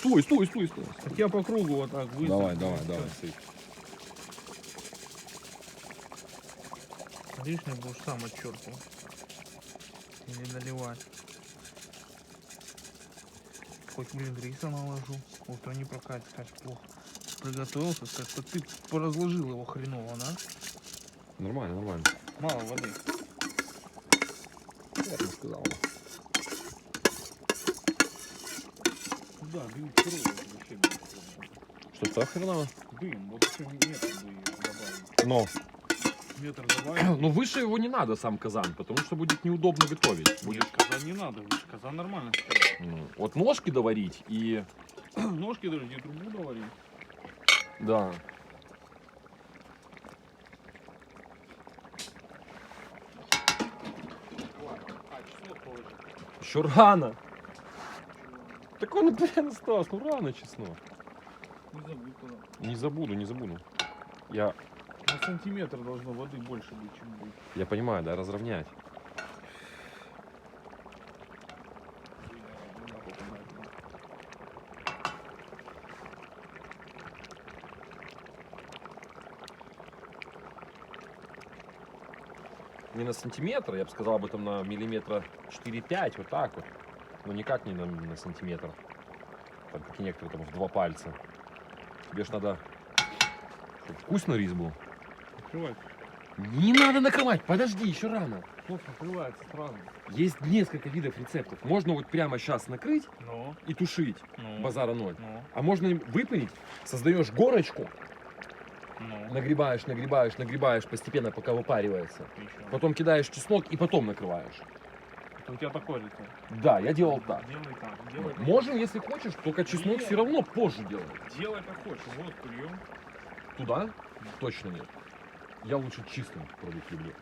Стой, стой, стой, стой. Так я по кругу вот так высыпал. Давай, давай, давай, сыпь. Лишнее будешь сам отчерпывать. Или наливать. Хоть, блин, риса наложу. Утро не прокатит, скажешь, плохо. Приготовился, скажешь, что ты поразложил его хреново, да? Нормально, нормально. Мало воды. Я бы сказал. Да, дым херово вообще. Что хреново? Дым, вот еще метр бы добавить. Но. Метр добавить. Ну выше его не надо, сам казан, потому что будет неудобно готовить. Нет, казан не надо, выше казан нормально стоит. Вот ножки доварить и... Ножки даже не трубу доварить. Да. Еще рано. Так он, блин, Стас, ну рано честно. Не забудь туда. Не забуду, не забуду. Я На сантиметр должно воды больше быть, чем будет. Я понимаю, да, разровнять. Не на сантиметр, я бы сказал об этом на миллиметра 4-5, вот так вот. Но никак не на сантиметр. Там, как и некоторые, там в 2 пальца. Тебе ж надо, чтобы вкусный рис был. Открывай. Не надо накрывать, подожди, еще рано. Плохо открывается сразу. Есть несколько видов рецептов. Можно вот прямо сейчас накрыть Ну, и тушить, ну, базара ноль. ну, А можно им выпарить, создаешь горочку, ну. нагребаешь, нагребаешь, нагребаешь постепенно, пока выпаривается. Еще. Потом кидаешь чеснок и потом накрываешь. Это у тебя такой рецепт. Да, я делал так. Делай так, делай. Можем, если хочешь, только чеснок Нет. все равно позже делать. Делай как хочешь. Вот кульем. Туда? Точно нет. Я лучше чистым продукт люблю.